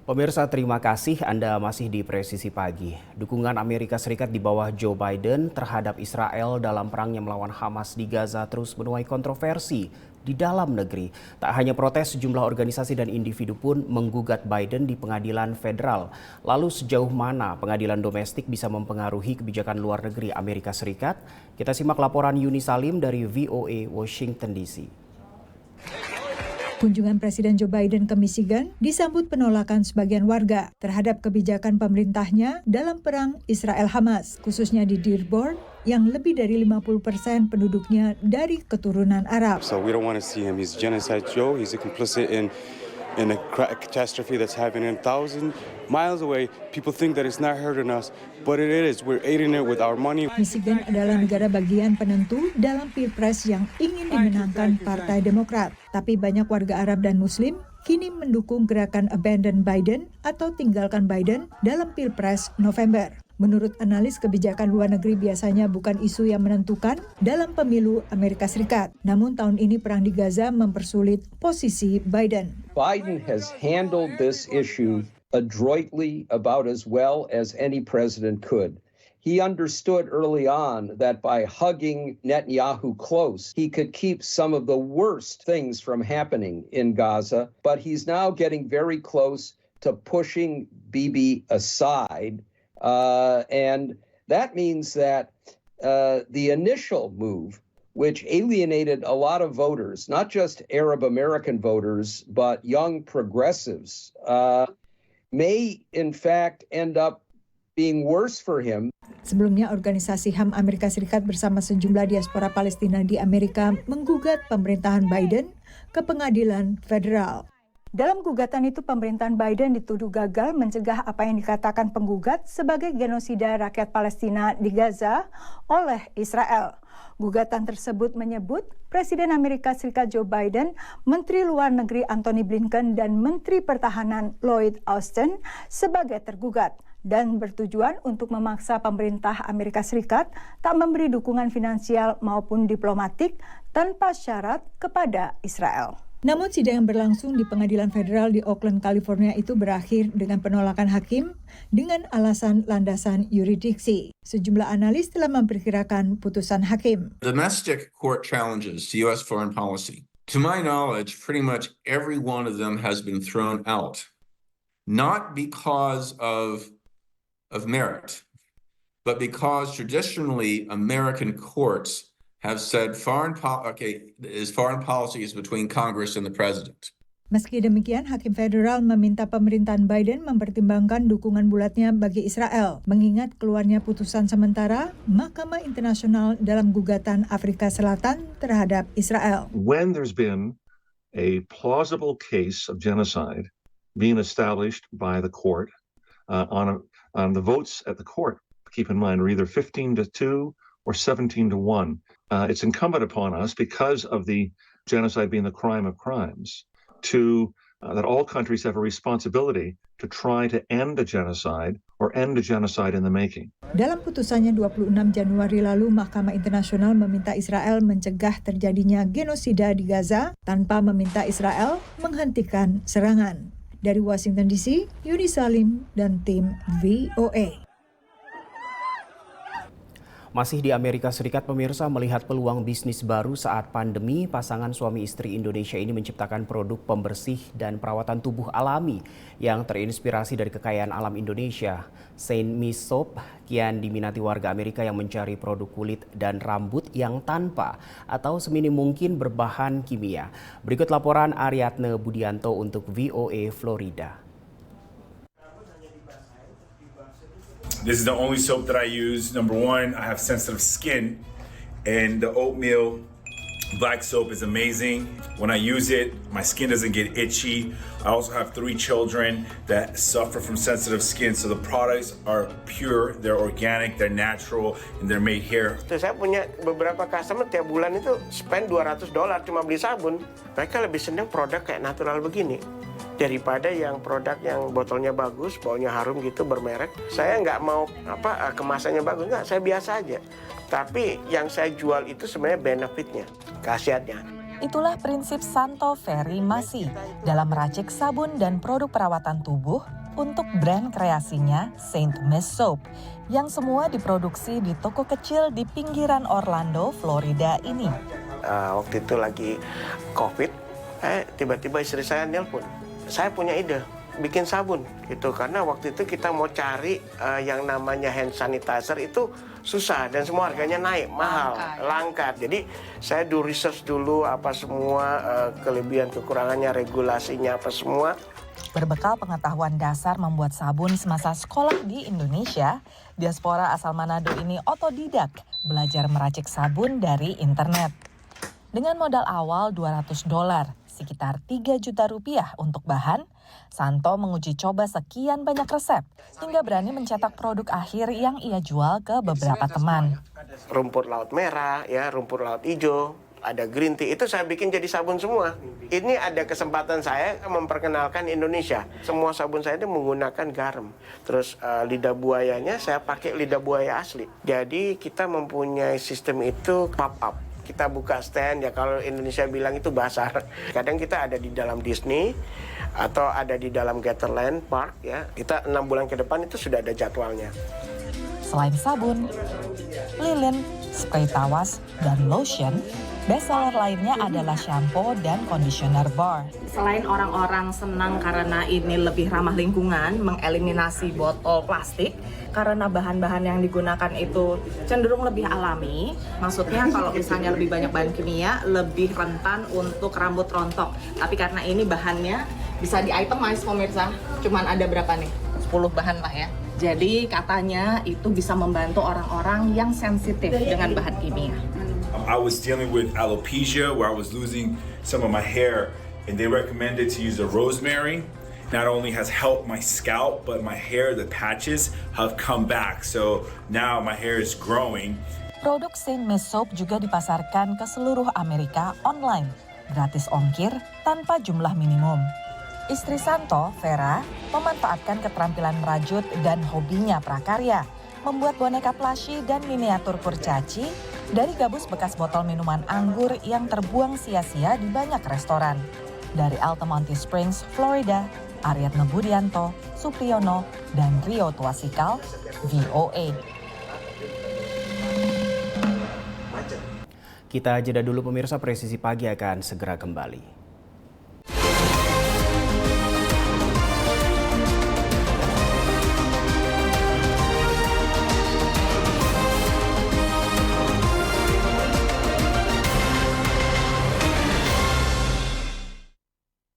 Pemirsa, terima kasih Anda masih di Presisi Pagi. Dukungan Amerika Serikat di bawah Joe Biden terhadap Israel dalam perangnya melawan Hamas di Gaza terus menuai kontroversi di dalam negeri. Tak hanya protes, sejumlah organisasi dan individu pun menggugat Biden di pengadilan federal. Lalu sejauh mana pengadilan domestik bisa mempengaruhi kebijakan luar negeri Amerika Serikat? Kita simak laporan Yuni Salim dari VOA Washington DC. Kunjungan Presiden Joe Biden ke Michigan disambut penolakan sebagian warga terhadap kebijakan pemerintahnya dalam perang Israel-Hamas, khususnya di Dearborn yang lebih dari 50% penduduknya dari keturunan Arab. So we don't want to see him. He's genocide Joe. He's complicit in a catastrophe that's happening 1,000 miles away. People think that it's not hurting us, but it is. We're aiding it with our money. Michigan adalah negara bagian penentu dalam Pilpres yang ingin dimenangkan Partai Demokrat. Tapi banyak warga Arab dan Muslim kini mendukung gerakan Abandon Biden atau Tinggalkan Biden dalam Pilpres November. Menurut analis kebijakan luar negeri biasanya bukan isu yang menentukan dalam pemilu Amerika Serikat. Namun tahun ini perang di Gaza mempersulit posisi Biden. Biden has handled this issue adroitly about as well as any president could. He understood early on that by hugging Netanyahu close, he could keep some of the worst things from happening in Gaza. But he's now getting very close to pushing Bibi aside. And that means that the initial move, which alienated a lot of voters, not just Arab American voters, but young progressives, may in fact end up being worse for him. Sebelumnya, organisasi HAM Amerika Serikat bersama sejumlah diaspora Palestina di Amerika menggugat pemerintahan Biden ke pengadilan federal. Dalam gugatan itu, pemerintahan Biden dituduh gagal mencegah apa yang dikatakan penggugat sebagai genosida rakyat Palestina di Gaza oleh Israel. Gugatan tersebut menyebut Presiden Amerika Serikat Joe Biden, Menteri Luar Negeri Antony Blinken, dan Menteri Pertahanan Lloyd Austin sebagai tergugat dan bertujuan untuk memaksa pemerintah Amerika Serikat tak memberi dukungan finansial maupun diplomatik tanpa syarat kepada Israel. Namun sidang yang berlangsung di pengadilan federal di Oakland, California itu berakhir dengan penolakan hakim dengan alasan landasan yurisdiksi. Sejumlah analis telah memperkirakan putusan hakim. Domestic court challenges to U.S. foreign policy. To my knowledge, pretty much every one of them has been thrown out. Not because of merit, but because traditionally American courts have said foreign policy is between Congress and the president. Meski demikian, hakim federal meminta pemerintahan Biden mempertimbangkan dukungan bulatnya bagi Israel, mengingat keluarnya putusan sementara Mahkamah Internasional dalam gugatan Afrika Selatan terhadap Israel. When there's been a plausible case of genocide being established by the court on the votes at the court, keep in mind, are either 15-2 or 17-1. It's incumbent upon us, because of the genocide being the crime of crimes, that all countries have a responsibility to try to end the genocide or end the genocide in the making. Dalam putusannya 26 Januari lalu, Mahkamah Internasional meminta Israel mencegah terjadinya genosida di Gaza tanpa meminta Israel menghentikan serangan. Dari Washington DC, Yuni Salim dan tim VOA. Masih di Amerika Serikat, pemirsa, melihat peluang bisnis baru saat pandemi, pasangan suami istri Indonesia ini menciptakan produk pembersih dan perawatan tubuh alami yang terinspirasi dari kekayaan alam Indonesia. Saint Me Soap kian diminati warga Amerika yang mencari produk kulit dan rambut yang tanpa atau seminim mungkin berbahan kimia. Berikut laporan Ariadne Budianto untuk VOA Florida. This is the only soap that I use. Number one, I have sensitive skin, and the oatmeal black soap is amazing. When I use it, my skin doesn't get itchy. I also have 3 children that suffer from sensitive skin, so the products are pure, they're organic, they're natural, and they're made here. Saya punya beberapa customer tiap bulan itu spend $200 cuma beli sabun. Mereka lebih senang produk kayak natural begini daripada yang produk yang botolnya bagus, baunya harum gitu, bermerek. Saya nggak mau kemasannya bagus, nggak, saya biasa aja. Tapi yang saya jual itu sebenarnya benefitnya, khasiatnya. Itulah prinsip Santo Ferry Masi dalam meracik sabun dan produk perawatan tubuh untuk brand kreasinya Saint Miss Soap yang semua diproduksi di toko kecil di pinggiran Orlando, Florida ini. Waktu itu lagi COVID, tiba-tiba istri saya nelpon. Saya punya ide, bikin sabun gitu. Karena waktu itu kita mau cari yang namanya hand sanitizer itu susah dan semua harganya naik, mahal, langka. Jadi saya research dulu apa semua kelebihan kekurangannya, regulasinya apa semua. Berbekal pengetahuan dasar membuat sabun semasa sekolah di Indonesia, diaspora asal Manado ini otodidak belajar meracik sabun dari internet. Dengan modal awal $200, sekitar 3 juta rupiah untuk bahan, Santo menguji coba sekian banyak resep hingga berani mencetak produk akhir yang ia jual ke beberapa teman. Rumput laut merah, ya, rumput laut hijau, ada green tea, itu saya bikin jadi sabun semua. Ini ada kesempatan saya memperkenalkan Indonesia. Semua sabun saya itu menggunakan garam. Terus lidah buayanya saya pakai lidah buaya asli. Jadi kita mempunyai sistem itu pop-up. Kita buka stand, ya kalau Indonesia bilang itu bazar. Kadang kita ada di dalam Disney atau ada di dalam Gatherland Park, ya. Kita 6 bulan ke depan itu sudah ada jadwalnya. Selain sabun, lilin, spray tawas, dan lotion, bestseller lainnya adalah shampoo dan conditioner bar. Selain orang-orang senang karena ini lebih ramah lingkungan, mengeliminasi botol plastik, karena bahan-bahan yang digunakan itu cenderung lebih alami. Maksudnya kalau misalnya lebih banyak bahan kimia, lebih rentan untuk rambut rontok. Tapi karena ini bahannya bisa di-itemize pemirsa, cuman ada berapa nih? 10 bahan lah ya. Jadi katanya itu bisa membantu orang-orang yang sensitif dengan bahan kimia. I was dealing with alopecia where I was losing some of my hair, and they recommended to use a rosemary. Not only has helped my scalp, but my hair, the patches, have come back. So now my hair is growing. Produk Saint Miss Soap juga dipasarkan ke seluruh Amerika online, gratis ongkir tanpa jumlah minimum. Istri Santo, Vera, memanfaatkan keterampilan merajut dan hobinya prakarya, membuat boneka plushie dan miniatur kurcaci dari gabus bekas botol minuman anggur yang terbuang sia-sia di banyak restoran. Dari Altamonte Springs, Florida, Aryatna Budianto, Supriyono, dan Rio Tuasikal, VOA. Kita jeda dulu pemirsa, Presisi Pagi akan segera kembali.